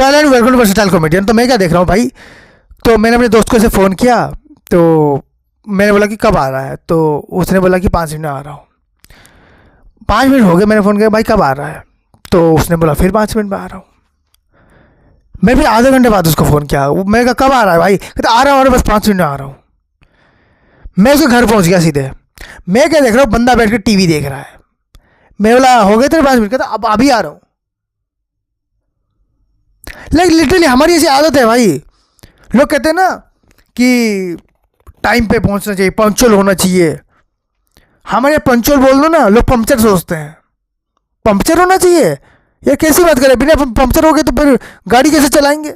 So hello and welcome to versatile comedian. तो मैं क्या देख रहा हूँ भाई, तो मैंने अपने दोस्त को ऐसे फ़ोन किया, तो मैंने बोला कि कब आ रहा है, तो उसने बोला कि 5 मिनट में आ रहा हूँ। 5 मिनट हो गए, मैंने फ़ोन किया भाई कब आ रहा है, तो उसने बोला फिर 5 मिनट में आ रहा हूँ। मैं फिर आधे घंटे बाद उसको फ़ोन किया, मैंने कहा कब आ रहा है भाई, कहता आ रहा हूँ, बस 5 मिनट में आ रहा हूँ। मैं उसके घर पहुँच गया सीधे। मैं क्या देख रहा हूँ, बंदा बैठ के टीवी देख रहा है। मैं बोला हो गए तेरे 5 मिनट, कहता अब अभी आ रहा हूँ। लाइक लिटरली हमारी ऐसी आदत है भाई। लोग कहते हैं ना कि टाइम पे पहुंचना चाहिए, पंक्चुअल होना चाहिए। हमारे यहाँ पंक्चुअल बोल दो ना, लोग पंक्चर सोचते हैं। पंक्चर होना चाहिए, ये कैसी बात करें, बिना पंक्चर हो गए तो फिर गाड़ी कैसे चलाएंगे।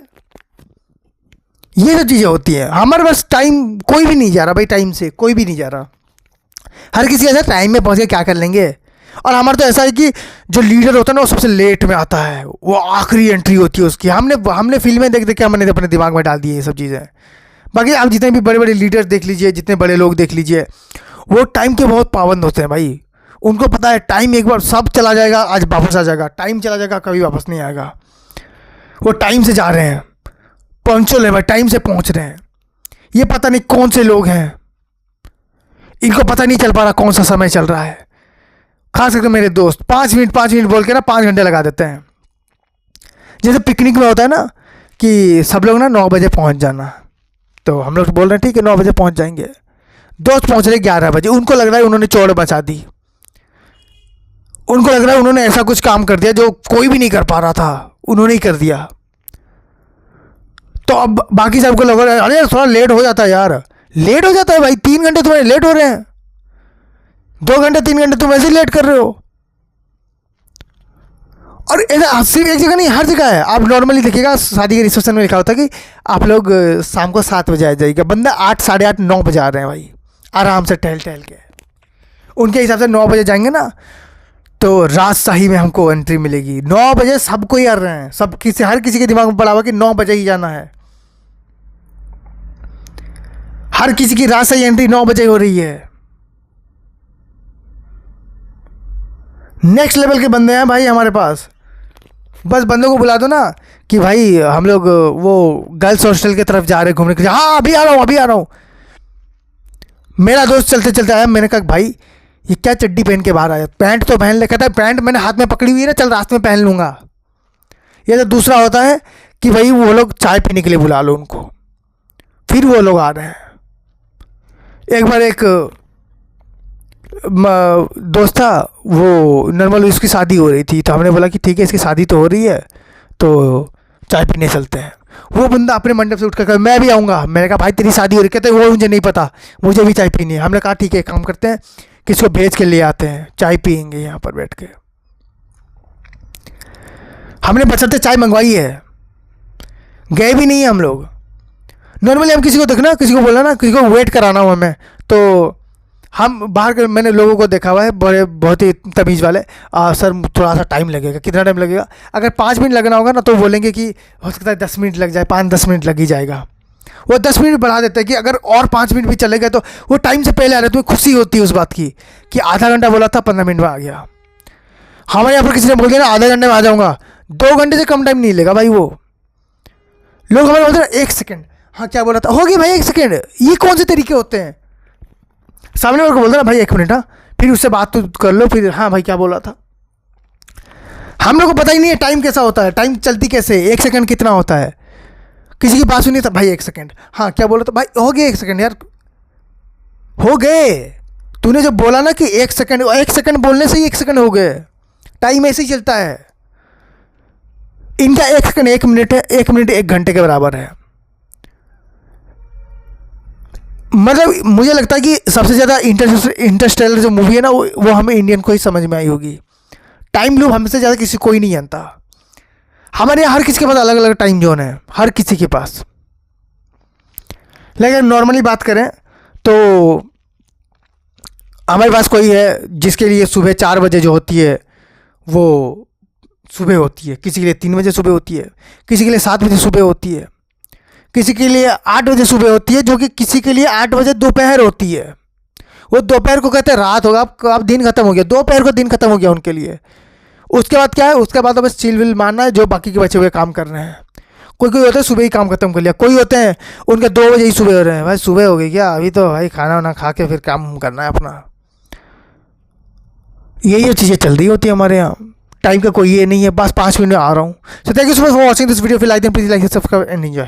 ये सब चीज़ें होती हैं। हमारे पास टाइम कोई भी नहीं जा रहा भाई, टाइम से कोई भी नहीं जा रहा। हर किसी ऐसा टाइम में पहुंच के क्या कर लेंगे। और हमारा तो ऐसा है कि जो लीडर होता है ना वो सबसे लेट में आता है, वो आखिरी एंट्री होती है उसकी। हमने फिल्में देख देख के हमने अपने दिमाग में डाल दी ये सब चीज़ें। बाकी आप जितने भी बड़े बड़े लीडर्स देख लीजिए, जितने बड़े लोग देख लीजिए, वो टाइम के बहुत पाबंद होते हैं भाई। उनको पता है टाइम एक बार सब चला जाएगा, आज वापस आ जाएगा, टाइम चला जाएगा कभी वापस नहीं आएगा। वो टाइम से जा रहे हैं, पंक्चुअल है भाई, टाइम से पहुंच रहे हैं। ये पता नहीं कौन से लोग हैं, इनको पता नहीं चल पा रहा कौन सा समय चल रहा है। खास करके मेरे दोस्त 5 मिनट बोल के ना 5 घंटे लगा देते हैं। जैसे पिकनिक में होता है ना कि सब लोग ना 9 बजे पहुंच जाना, तो हम लोग बोल रहे हैं ठीक है 9 बजे पहुंच जाएंगे। दोस्त पहुंच रहे 11 बजे, उनको लग रहा है उन्होंने चौड़ बचा दी। उनको लग रहा है उन्होंने ऐसा कुछ काम कर दिया जो कोई भी नहीं कर पा रहा था, उन्होंने ही कर दिया। तो अब बाकी सबको लग रहा है अरे थोड़ा लेट हो जाता है यार। लेट हो जाता है भाई, 3 घंटे तुम्हारे लेट हो रहे हैं, 2 घंटे 3 घंटे तुम ऐसे लेट कर रहे हो। और ऐसा सिर्फ एक जगह नहीं, हर जगह है। आप नॉर्मली देखिएगा शादी के रिसेप्शन में लिखा होता है कि आप लोग शाम को 7 बजे आ जाइएगा। बंदा 8, साढ़े 8, 9 बजे आ रहे हैं भाई, आराम से टहल टहल के। उनके हिसाब से 9 बजे जाएंगे ना तो राजशाही में हमको एंट्री मिलेगी। 9 बजे सबको ही आ रहे हैं, सब किसी हर किसी के दिमाग में पड़ा हुआ कि 9 बजे ही जाना है। हर किसी की राजशाही एंट्री 9 बजे हो रही है। नेक्स्ट लेवल के बंदे हैं भाई हमारे पास। बस बंदों को बुला दो ना कि भाई हम लोग वो गर्ल्स हॉस्टल की तरफ जा रहे हैं घूमने के लिए, हाँ अभी आ रहा हूँ अभी आ रहा हूँ। मेरा दोस्त चलते चलते आया, मैंने कहा भाई ये क्या चड्डी पहन के बाहर आया, पैंट तो पहन ले। कहता है पैंट मैंने हाथ में पकड़ी हुई है ना, चल रास्ते में पहन लूँगा। ये तो दूसरा होता है कि भाई वो लोग चाय पीने के लिए बुला लो उनको, फिर वो लोग आ रहे हैं। एक बार एक दोस्त था, वो नॉर्मल उसकी शादी हो रही थी, तो हमने बोला कि ठीक है इसकी शादी तो हो रही है तो चाय पीने चलते हैं। वो बंदा अपने मंडप से उठ कर मैं भी आऊँगा। मैंने कहा भाई तेरी शादी हो रही, कहते वो मुझे नहीं पता, मुझे भी चाय पीनी है। हमने कहा ठीक है काम करते हैं, किसको भेज के ले आते हैं, चाय पियेंगे यहाँ पर बैठ के। हमने बचते चाय मंगवाई है, गए भी नहीं है हम लोग। नॉर्मली हम किसी को देखना, किसी को बोला ना, किसी को वेट कराना हो हमें, तो हम बाहर के मैंने लोगों को देखा हुआ है बड़े बहुत ही तमीज़ वाले, सर थोड़ा सा टाइम लगेगा। कितना टाइम लगेगा? अगर 5 मिनट लगना होगा ना तो बोलेंगे कि हो सकता है 10 मिनट लग जाए, 5-10 मिनट लग ही जाएगा। वो 10 मिनट बढ़ा देते हैं कि अगर और 5 मिनट भी चले गए तो वो टाइम से पहले आ रहे, तो खुशी होती है उस बात की कि आधा घंटा बोला था 15 मिनट में आ गया। हमारे यहाँ पर किसी ने बोल दिया ना आधे घंटे में आ जाऊँगा, 2 घंटे से कम टाइम नहीं लेगा भाई। वो लोग हमारे बोलते हैं 1 सेकेंड, हाँ क्या बोला था, हो गया भाई 1 सेकेंड। ये कौन से तरीके होते हैं? सामने वाले को बोलते ना भाई 1 मिनट, हाँ फिर उससे बात तो कर लो, फिर हाँ भाई क्या बोला था। हम लोग को पता ही नहीं है टाइम कैसा होता है, टाइम चलती कैसे, 1 सेकेंड कितना होता है। किसी की बात सुनी था भाई 1 सेकेंड, हाँ क्या बोला था भाई, हो गए 1 सेकेंड यार, हो गए। तूने जब बोला ना कि 1 सेकेंड, 1 सेकेंड बोलने से ही 1 सेकेंड हो गए। टाइम ऐसे ही चलता है इनका। 1 सेकेंड 1 मिनट है, 1 मिनट 1 घंटे के बराबर है। मतलब मुझे लगता है कि सबसे ज़्यादा इंटरस्टेलर जो मूवी है ना वो हमें इंडियन को ही समझ में आई होगी। टाइम लूप हमसे ज़्यादा किसी कोई नहीं जानता। हमारे यहाँ हर किसी के पास अलग अलग टाइम जोन है, हर किसी के पास। लेकिन नॉर्मली बात करें तो हमारे पास कोई है जिसके लिए सुबह 4 बजे जो होती है वो सुबह होती है, किसी के लिए 3 बजे सुबह होती है, किसी के लिए 7 बजे सुबह होती है, किसी के लिए 8 बजे सुबह होती है, जो कि किसी के लिए 8 बजे दोपहर होती है। वो दोपहर को कहते हैं रात होगा, अब दिन खत्म हो गया, दोपहर को दिन खत्म हो गया उनके लिए। उसके बाद क्या है, उसके बाद तो बस चिल विल मारना है जो बाकी के बचे हुए काम कर रहे हैं। कोई कोई होता है सुबह ही काम खत्म कर लिया, कोई होते हैं उनके 2 बजे ही सुबह हो रहे हैं। भाई सुबह हो गई क्या? अभी तो भाई खाना वाना खा के फिर काम करना है अपना। यही चीज़ें चल रही होती है हमारे यहाँ। टाइम का कोई ये नहीं है, बस 5 मिनट में आ रहा हूँ। So thank you so much for watching this video. फिर like then please like subscribe and enjoy.